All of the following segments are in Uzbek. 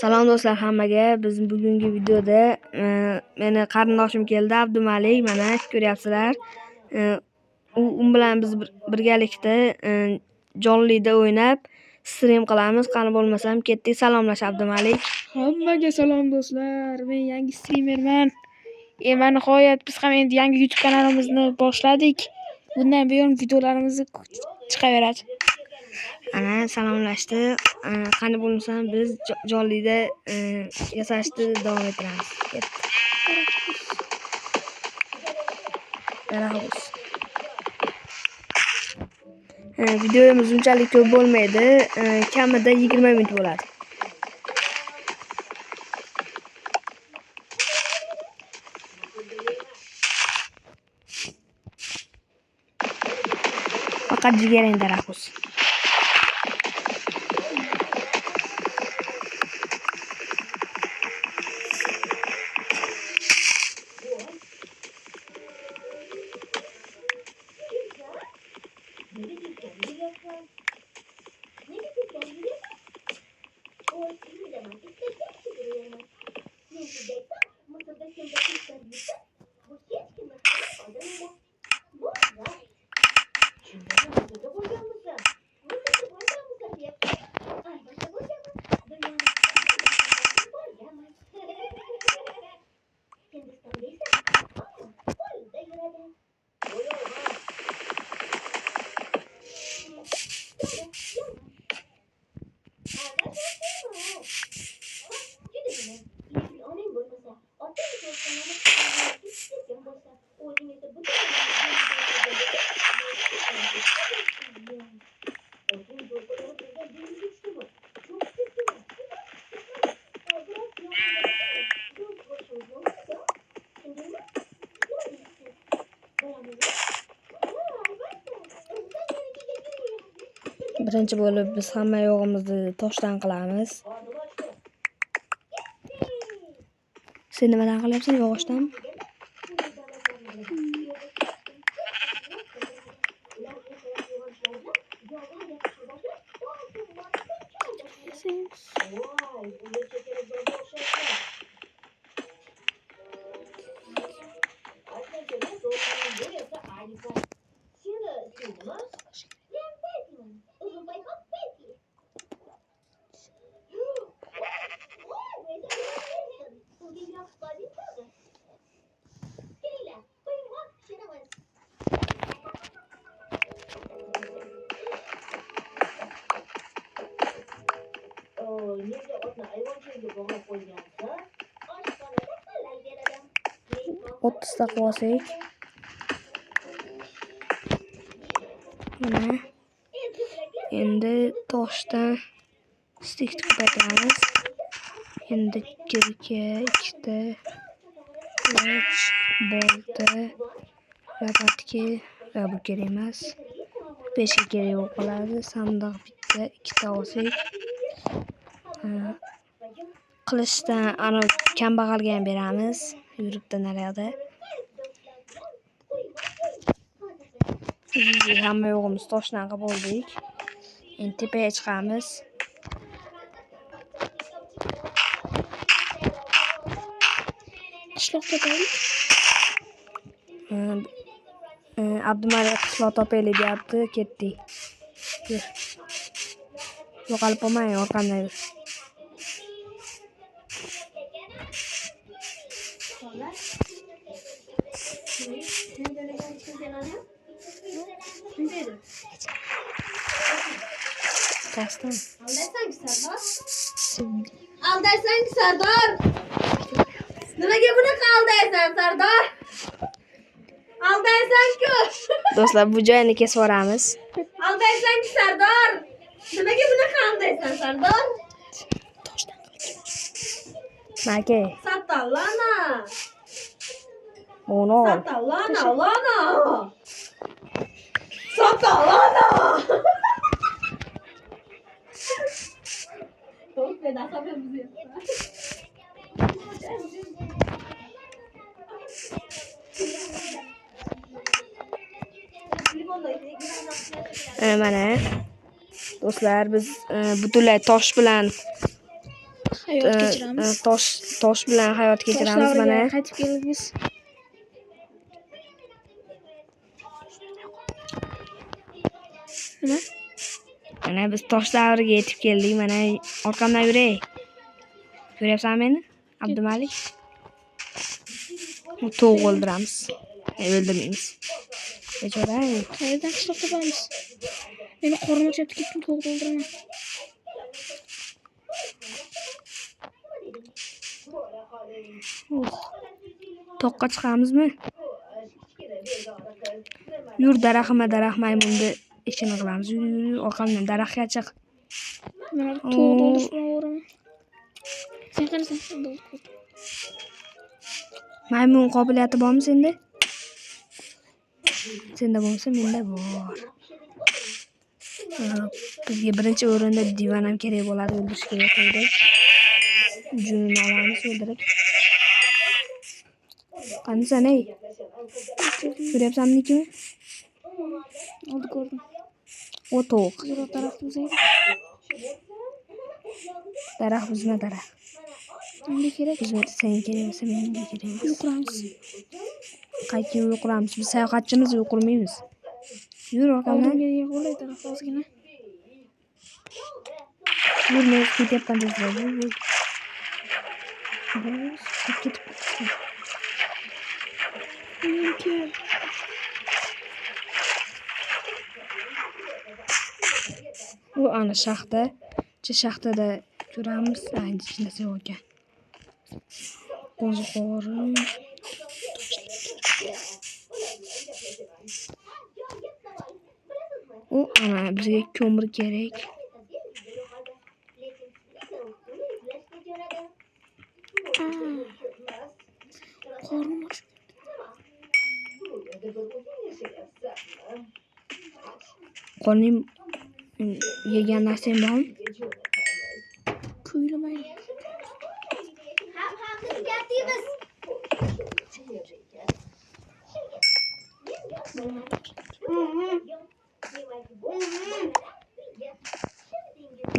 Salom do'stlar hammaga. Biz bugungi videoda meni qarindoshim keldi, Abdumalik. Mana ko'ryapsizlar. U bilan biz birgalikda jonlida o'ynab stream qilamiz. Qani bo'lmasam ketdik. Salomlash Abdumalik. Hammaga salom do'stlar. Men yangi streamerman. Mana nihoyat biz ham endi yangi YouTube kanalimizni boshladik. Bundan buyon videolarimiz chiqaveradi. Ana salomlashdi. Qani bo'lmasam biz jonlida yasashni davom ettiramiz. Videomiz unchalik ko'p bo'lmaydi. Kamida 20 minut bo'ladi. Faqat jigarrang daraxtimiz. Birinchi bo'lib biz hamma yo'g'imizni toshdan qilamiz. Sen nimadan qilyapsan? Yog'ochdan? O'ttizta qilsak. Mana endi toshdan stikni ko'paytiramiz. Endi kirka, ikkita quloch, bolta, lapatki va bu kerak emas. 5 ga kerak bo'ladi. Sandiq bitta, ikkita olsak. Qilishdan ana kambag'alga ham beramiz. Yuribdi naryoqda. Hamma yo'g'imiz toshdan qilib oldik. Endi tepaga chiqamiz. Qishloq topaylik. Abdumalik qishloq topaylik deyapti, ketdik. Yo'qolib qolmang, orqamdan yur. Kastan. Aldaysan Sardor. Nimaga bunaqa aldaysan Sardor? Aldaysan-ku. Do'stlar, bu joyini kesib yuboramiz. Aldaysan Sardor. Nimaga bunaqa aldaysan Sardor? Toshdan qilib. Nake. Satallana. Ono. Satallana, lana. Satallana. To'g'ri, sababimiz mana do'stlar, biz butunlay tosh bilan Hayot kechiramiz. tosh bilan hayot kechiramiz mana. Toshlarga qaytib keldik biz. Nima? Mana biz tosh davriga yetib keldik. Mana orqamdan yuray. Ko'ryapsanmi meni? Abdumalik. Bu tovuq o'ldiramiz. O'ldirmaymiz. Bechora. Qayerdan qishloq topamiz? Meni qornim ochyapti, ketdim tovuq o'ldiraman. Toqqa chiqamizmi? Yur daraxt maymunni ishini qilamiz. Yur orqamdan daraxtga chiq. Mana tovuq o'ldirishni o'raman. Sen qanasan? Maymun qobiliyati bormi senda? Senda bo'lsa menda bor. Bizga birinchi o'rinda divan ham kerak bo'ladi, o'ldirishga kerak. Junini olamiz, o'ldirib. Qanasan ey? Ko'ryapsanmi? Oldi ko'rdim. O tovuq. Yur daraxt uzaydi. Daraxt buzma daraxt. Menga kerak. Bizga sen kerak bo'lsa menga kerak. Yuquramiz. Qayerga yuquramiz? Biz sayohatchimiz, yuqurmaymiz. Yur orqamdan. Oldimga yig'ilay daraxt ozgina. Yur, men ketyapman tezroq. Yur. Ketib. Kel. Bu ana shaxta. Shaxtada ko'ramiz. Endi ichida yo'q ekan. Qo'ziqorin. U ana bizga ko'mir kerak. Qornim och. Qorning yegan narsang bormi? Kuylamaydi.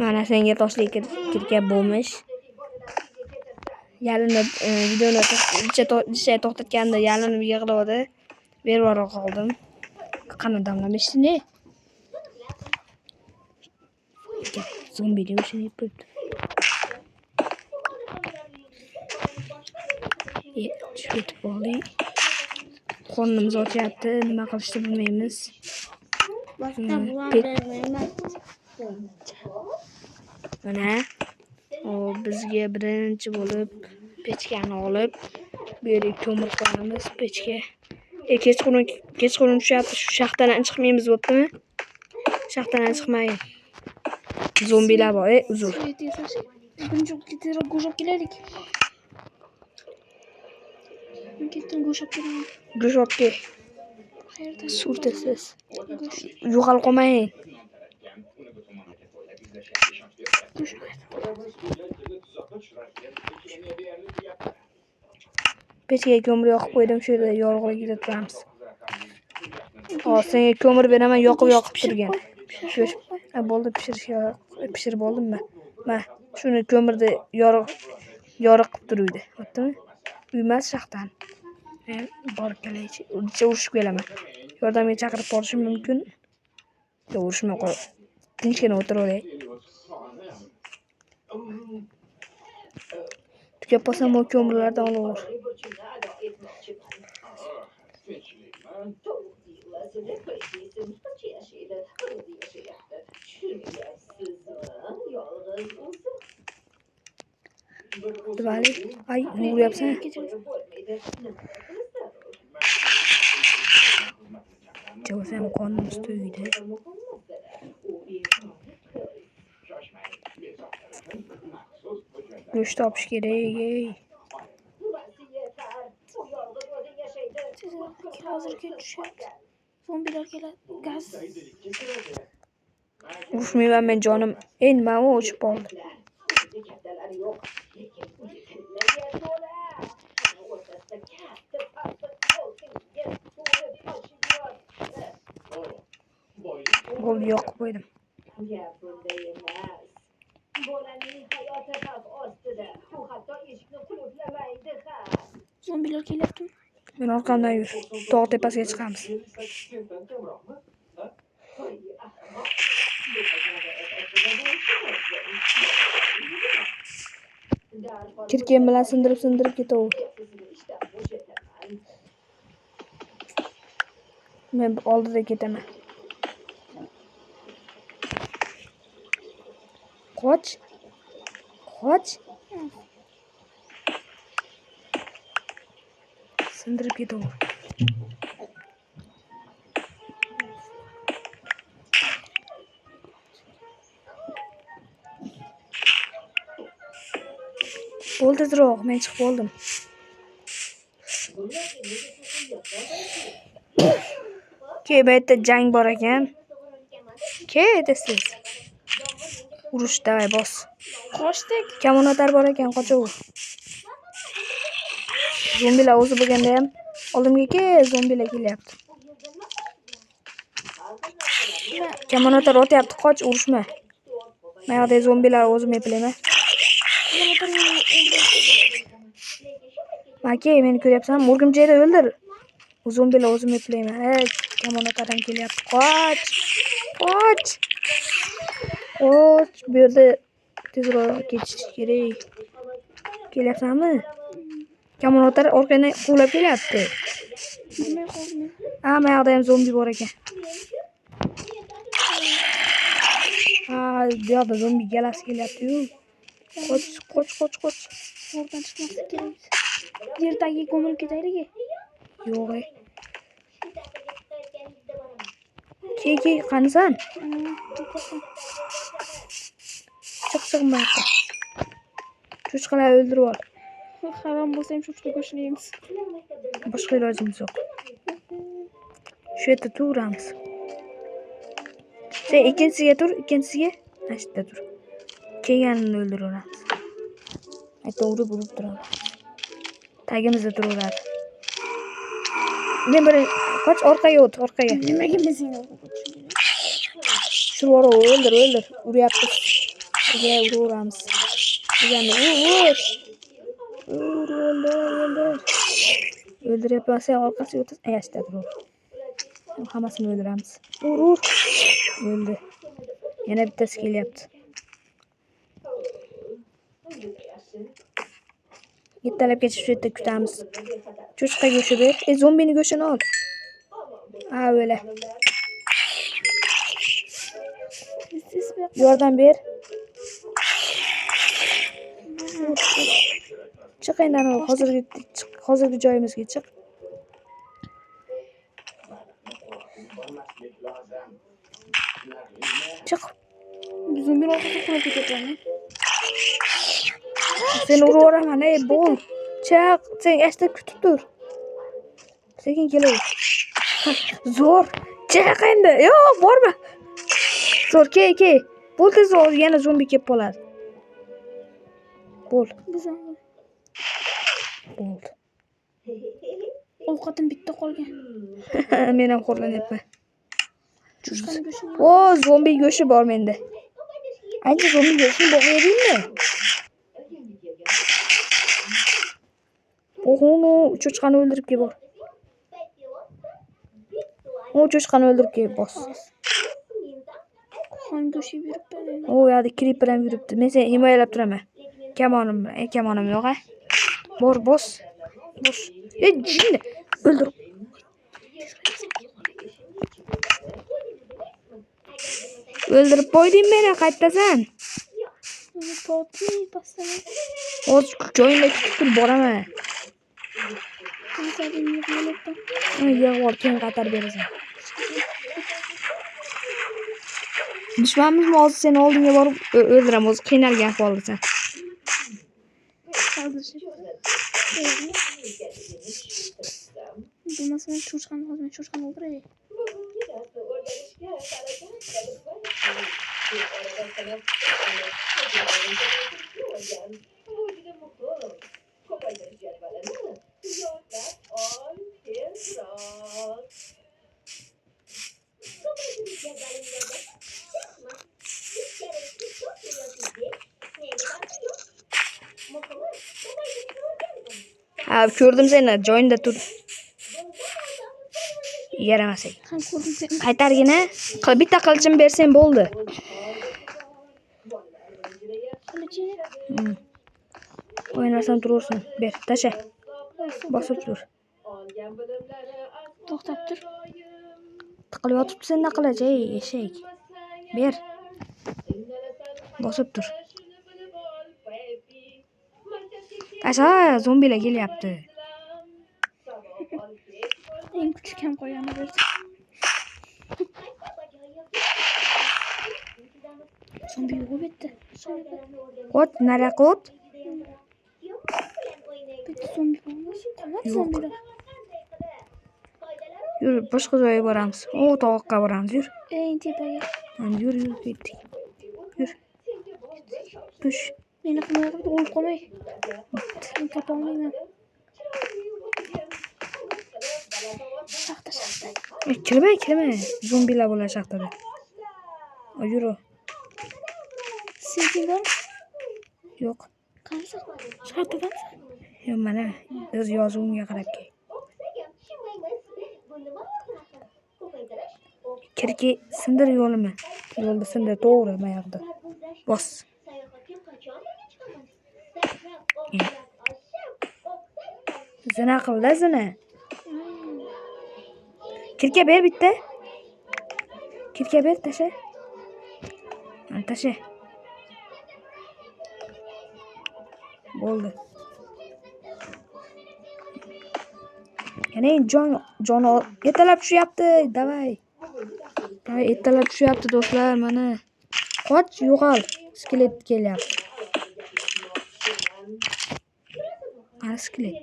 Mana senga toshlik kirgan bo'lmish. Yalinib videoni dishay to'xtatganda yalinib yig'ladi. Bervaro qoldim. Qani damlamishdi ne? Zombining ishini yapibdi. Tushib qoldik. Qornimiz ochyapti, nima qilishni bilmaymiz. Mana bizga birinchi bo'lib pechkani olib, bu yerga ko'mir qo'yamiz pechga. Kechqurun tushyapti, shu shaxtadan chiqmaymiz, bo'ptimi? Shaxtadan chiqmaydi. Zombilar bor, uzr. Birinchi tezroq go'sht olib kelaylik. Men ketdim go'sht olib kelaman. Go'sht olib kel. Qayerdan? Surtasiz. Yo'qol qolmang. Pechga ko'mir yoqib qo'ydim, shu yerda yorug'ligida turamiz. Senga ko'mir beraman, yoqib turgan. Bo'ldi, pishirib bo'ldimmi? Mana shuni ko'mirni yoriq qilib turibdi. Bo'ptimi? Uymas shaxtan. Men borib kelaychi, urishib kelaman. Yordamga chaqirib borishim mumkin. Yo'q, urishmay qo'y. Tinchgina o'tiraver. Tugab qolsam, bu ko'mirlardan olaver. Divali, ay, ne uryapsan? Çoğusam konumuz to'ydi. Go'sht topish kerak. Hozirga tushyapti. Zombilar keladi. Gaz. Urushmayman men jonim. Nima o'chib qoldi. Bo'ldi, yoqib qo'ydim. Bolaning hayoti xavf ostida. Zombilar kelyaptimi? Men orqamdan yur. Tog' tepasiga chiqamiz. Kirken bilan sindirib ketaver. Men oldida ketaman. Qoch. Sindirib ketaver. Bo'ldi tezroq, men chiqib oldim. Bu yerda jang bor ekan. Tez. Urush, davay bos. Qochdik. Kamonatar bor ekan, qochaver. Zombilar o'zi bo'lganda ham oldimga kel, zombilar kelyapti. Kamonatar otyapti, qoch, urushma. Men yoqda zombilar o'zim eplayman. Maka, meni ko'ryapsanmi? O'rgimchakda o'ldir. Bu zombilar o'zim eplayman. Hey, kamonatar ham kelyapti. Qoch. Bu yerda tezroq ketish kerak. Kelyapsanmi? Kamonatar orqangdan quvlab kelyapti. Bilmay qoldim. Men yoqda ham zombi bor ekan. Bu yoqda zombi galasi kelyapti-yu. Qoch. Oradan chiqmaslik kerak. Yer tagiga ko'milib ketaylik. Yo'q. Ke, qanisan? Chiq mayqa. Cho'chqalar o'ldirib ol. Harom bo'lsa ham cho'chqa go'shtini yeymiz. Boshqa ilojimiz yo'q. Shu yerda turamiz. Sen ikkinchisiga tur, Mana shu yerda tur. Kelganini o'ldiraveramiz. Aytda urib turamiz. Tagimizda turaveradi. Men bir qoch, orqaga o't, orqaga. Nimaga biz seni Shu o'ldir. Uryapti. Uraveramiz. Ur. O'ldiryapsan, orqasiga o'tib, ayashda tur. Hammasini o'ldiramiz. Ur. O'ldi. Yana bittasi kelyapti. Yettalab ketib shu yerda kutamiz. Cho'chqa go'shti ber. Zombini go'shtini ol. O'la. Yordam ber. Chiq endi, hozirgi joyimizga chiq. Chiq. zombi orqasiga qulab ketyapman. Sen uraveraman, bo'l. Chiq, sen asta kutib tur. Sekin kelaver. Zo'r. Chiq endi. Yo'q, borma. Zo'r, ke. Bo'l tezroq, yana zombi kelib qoladi. Bo'l. Bo'ldi. Ovqatim bitta qolgan. Men ham xo'rlanyapman. Cho'chqani go'shtini. Zombi go'shti bor menda. Ancha zombi go'shtini bo'g'aydingmi? Cho'chqani o'ldirib kel bor. Cho'chqani o'ldirib kel, bos. Qon go'shti beribman. Yoqda creeper ham yuribdi. Men seni himoyalab turaman. Kamonim yo'q, a? Bor, bos. Jinni. O'ldir. O'ldirib qo'yding meni, qayerdasan? O'z joyimda kutib turib boraman. Yig'ib keyin qatar berasan. Dushmanimizmi hozir seni oldinga borib o'ldiraman, o'zi qiynalgan ahvoldasan. Bilmasam cho'chqani o'ldiray. Ha, ko'rdim seni. Joyingda tur. Yaramasang. Ham ko'rdim seni. Qaytargina. Bitta qilichim bersang bo'ldi. Qilichini. O'ynasam turaversin. Ber, tasha. Bosib tur. To'xtab tur. Tiqilib yotibdi senda qilich, ey eshak. Ber. Bosib tur. Tasha, zombilar kelyapti. Eng kuchli ham qo'yani berdi. Zombi yo'q bu yerda. O't, nariyoqqa o't. Bitta zombi bormi? Qanday zombilar? Yur, boshqa joyga boramiz. O, tovoqqa boramiz, yur. Eng tepaga. Yur, ketdik. Yur. Tush. Meni qilmayapti, o'lib qolmay. Men topolmayman. Shaxta. Kirma. Zombilar bo'lar shaxtada. Yur. Sen bor? Yo'q. Qaysi? Shaxtadan? Yo'q, mana o'z yozuvimga qarab kel. Kirki sindir yo'limi. Yo'lda sindir to'g'ri mayog'ida. Bos. Zina qildi, zina. Kirka ber bitta. Kirka ber, tasha. Tasha. Bo'ldi. Yana jon ertalab tushyapti. Davay. Ertalab tushyapti do'stlar, mana. Qoch, yo'qol. Skelet kelyapti. Qara skelet.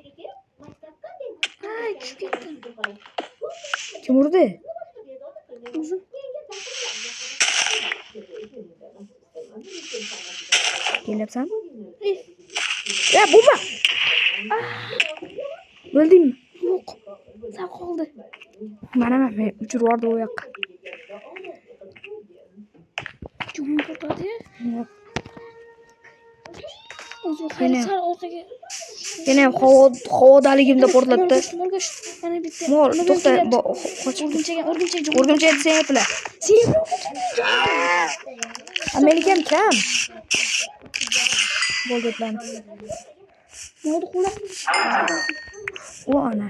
Ay, tushib ketdim. Kim urdi? O'zim. Kelyapsan? Ya, bomba! O'ldingmi? Yo'q. Sal qoldi. Mana men uchirib yubordi u yoqqa. Jonim ketadi. Yo'q. O'zi Yana. sal orqaga. Yana ham havodaligimda portlatdi. Molga mana bitta. Mol, to'xta, qoch. O'rgimchak desang aytdilar. Meniki ham kam. Bo'ldi deblarni. Molni qo'lab. O ana.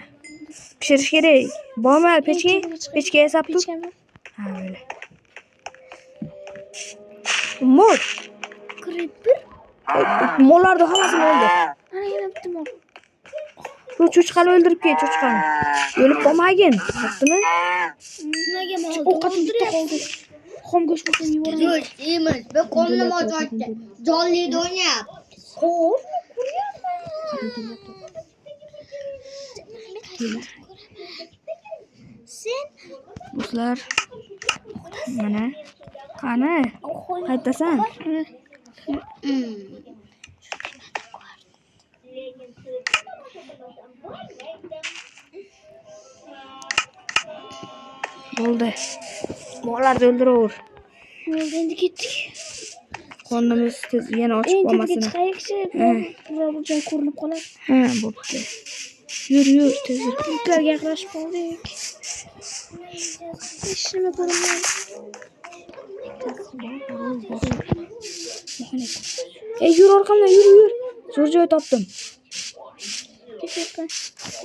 Pishirish kerak. Bormi pechga yasab tur. Ha, böyle. Mol. Creeper. Mollarni hammasini o'ldi. Mana yana bitta mol. Shu cho'chqani o'ldirib kel, cho'chqani. O'lib qolmagin. Bo'ptimi? Nimaga Ovqatim bitta qoldi. Xom go'sht bo'lsa yuboraman. Go'sht emas, bir qo'lim ozodda. Jonli o'ynayapti. Xo'p, sen Do'stlar. Mana. Qani? Qaytasan? Bo'ldi. Mollarni o'ldiraver. Bo'ldi, endi ketdik. Qornimiz tez yana ochib qolmasin. Chiqaylikchi. Bu joy ko'rinib qoladi. Ha, bo'pti. Yur, tez. Itlarga yaqinlashib qoldik. Hech nima ko'rinmaydi. Yur orqamdan, yur. Zo'r joy topdim. Ketyapman.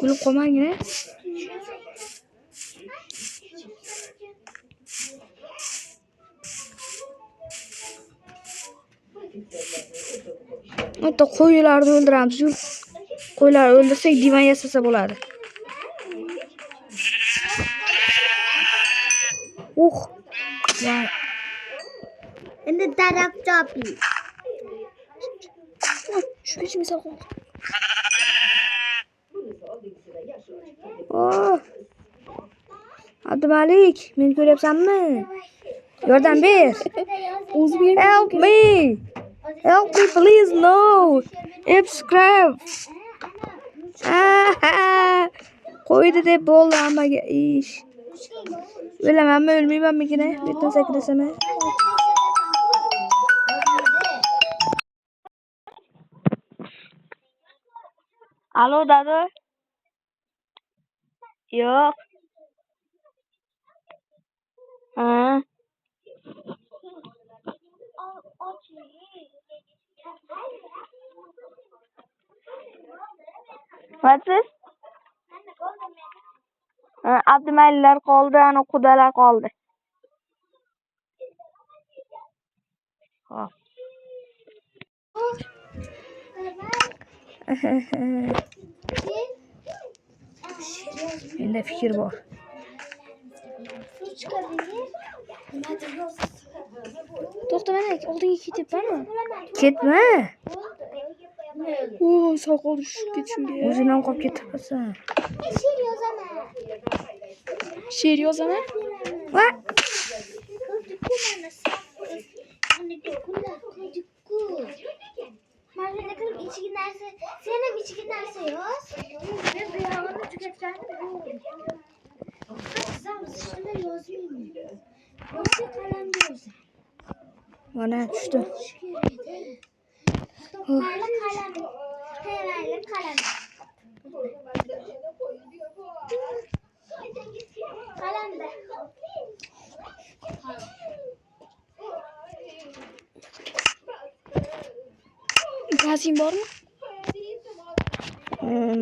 O'lib qolmagin, a? Hatta qo'ylarni o'ldiramiz. Yur. Qo'ylarni o'ldirsak divan yasasa bo'ladi. Vay. endi taraf choping. Shu kech misol qoldi. Abdumalik, meni ko'ryapsanmi? Yordam ber. Help me, please, no. Subscribe. Qo'ydi deb bo'ldi hammaga ish. O'lamanmi, o'lmaymanmikina? Bu yerdan sakrasam. Alo dada. Yo'q. Ha. What's this? Abdumalilar qoldi, ana qudalar qoldi. Hop. Menda fikr bor. To'xta, mana oldinga ketyapmanmi? Ketma. Sog' qoldi tushib ketishimga. O'zing ham qolib ketasan. She'r yozaman. Va Sen ham ichki narsa yoz. Men bu yog'ini tugatganim shunday yozmayman. Yo'qsa qalamga yozaman. mana tushdi. Mayli qalam. Mayli qalam. Qalamda. Gazing bormi?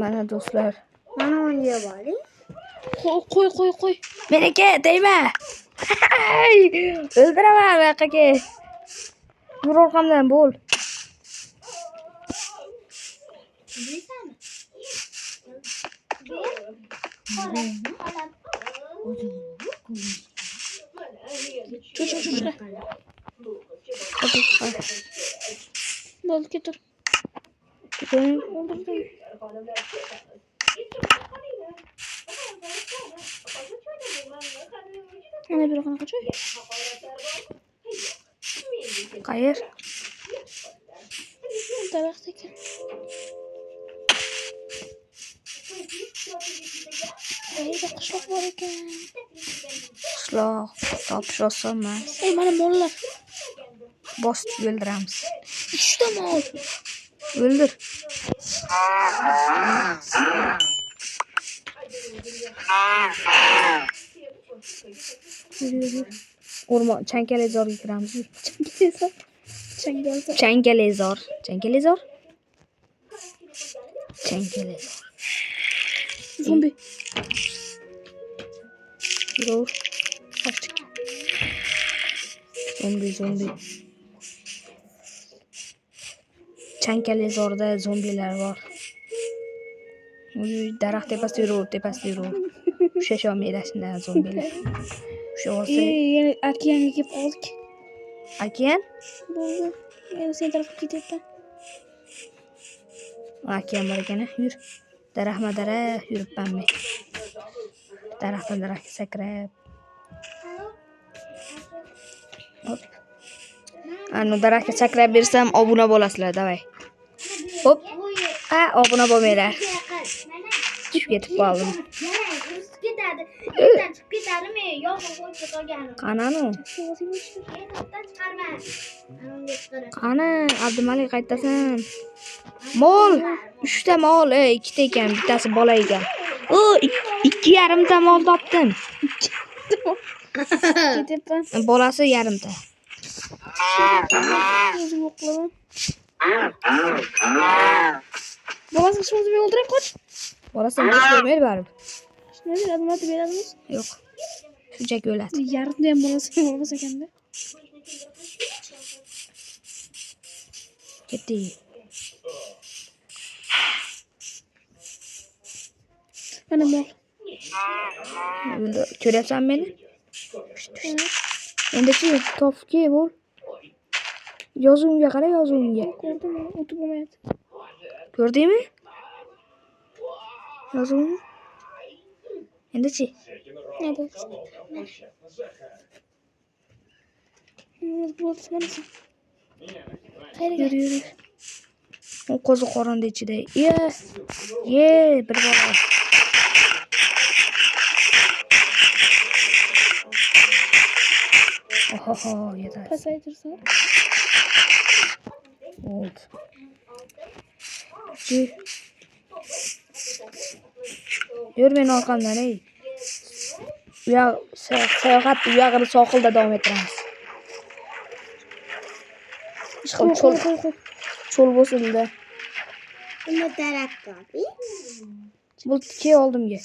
Mana do'stlar. Mana unga boring. Qo'y. Meniki deyma. O'ldiraman buyoqqa. Yur orqamdan bo'l. Bilasanmi? Qalam. Cho'chqa. Bo'ldi, ketur. O'ldirdim. Mana bir qanaqa cho'y? Qayer? Daraxt ekan. Qayerda qishloq bor ekan? Qishloq topish oson emas. Mana mollar. Bosib o'ldiramiz. 3 ta mol. O'ldir. O'rmon Changalezorga kiramiz. Changalezor. Zombi. Yur. Zombi. Changalezorda zombilar bor. Daraxt tepasida yurur. Ushash olmaydi shunday zombilar. O'sha olsa, Yana okeanga kelib qoldik. okean? Bo'ldi. Yana sen tarafga ketyapman. Okean bor ekan, yur. Daraxt yuribman men. Daraxtdan daraxtga sakrab. Hop. Ana daraxtga sakrab bersam obuna bo'lasizlar, davay. Hop. Obuna bo'lmaylar. Tushib ketib qoldim. Ketadi. Yerdan chiqib ketadi. Men yog'ni qo'yib qolganim. Qanani? To'xtatdan chiqarma. Qani, Abdumalik qaytasan? Mol, 3 ta mol, 2 ta ekan, bittasi bola ekan. 2,5 ta mol topdim. Ketyapman. Bolasi yarimta. O'zim yo'qlaman. Bolasini shunday o'ldirib qoch. Bolasini hech ko'rmaydi baribir. Shunday adamlar beradimiz. Yo'q. Shunchaki o'ladi. Yarimda ham bolasi bo'lmas ekanda. Ketdi. Mana mol. Ko'ryapsanmi meni? Endi-chi, topki bo'l. Yozuvimga qara, yozuvimga. Ko'rdim, o'tib bo'lmayapti. Ko'rdingmi? Yozuvimni. Endi-chi. Nada. Bo'ldi, mana sen. Yur. U qo'zi qorinda ichida. Bir bola. Oho, yetar. Pasaytirsa. Oldu. Yur meni orqamdan ey. Sayohat u yog'ini sohilda davom ettiramiz. Ishqilib cho'l bo'lsin-da. Nima tarafga? Bu kel oldimga.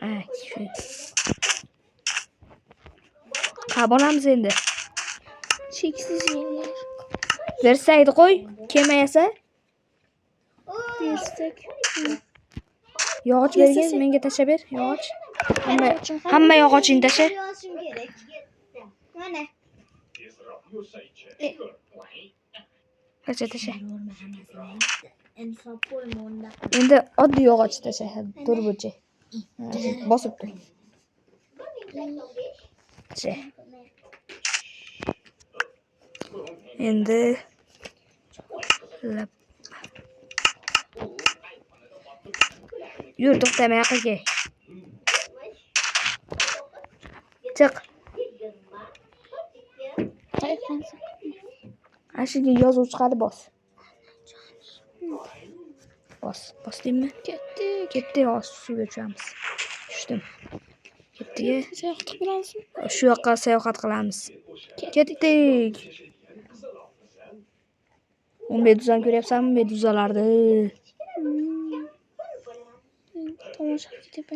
Ay, shu. Qabonamiz endi. Cheksiz yo'llar. Versaydi qo'y, kelmayasa. Bersak. Yog'och bergin, menga tashlab ber, yog'och. Hamma yog'ochingni tasha. Yozishim kerak. Mana. Qancha tasha. Insof bo'lmonda. Endi oddiy yog'och tasha, turbuchi. Bosib tur. Tasha. Endi yur, to'xtama yoqqa. Chiq. Ashiga yozuv chiqadi, bos. Bosdingmi? Ketdi, suvga tushamiz. Tushdim. Ketdiga. Sayohat qilamizmi? Shu yoqqa sayohat qilamiz. Ketdik. Meduzani ko'ryapsanmi? Meduzalarni. Tomosha qilib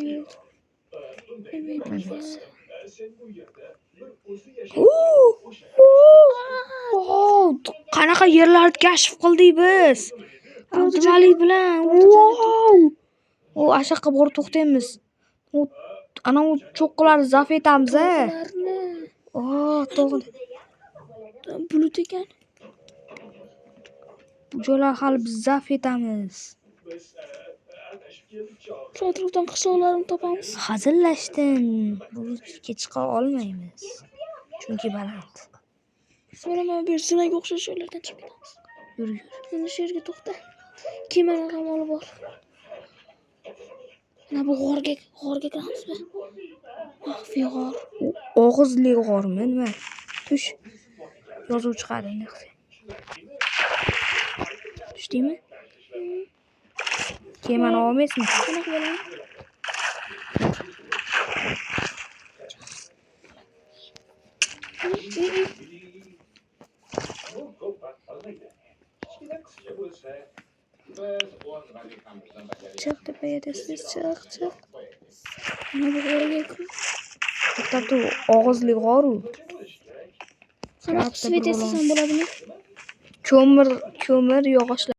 Qanaqa yerlarni kashf qildik biz? Abdumalik bilan. O, ashaqqa borib to'xtaymiz. Ana u cho'qqilarni zaf etamiz-a. To'g'ri. Bulut ekan. Bu joylar hali biz zaf etamiz. Shu atrofdan qishloqlarni topamiz. Hazillashdim. Bulutga chiqa olmaymiz. Chunki baland. So'rama bir zinaga o'xshash yo'llardan chiqib ketamiz. Yur. Mana shu yerga to'xta. Kemani ham olib bor. Mana bu g'orga kiramizmi? Maxfiy g'or. Og'izli g'ormi nima? Tush. Yozuv chiqadi endi. Tushdingmi? Kemani olmaysizmi? Qanaqa bo'laman? Chiq tepaga tez chiq. Mana bu g'orga kir. To'xtab tur, og'izli g'or-u. Qanaqa svet yasasan bo'ladimi? Ko'mir, yog'ochlar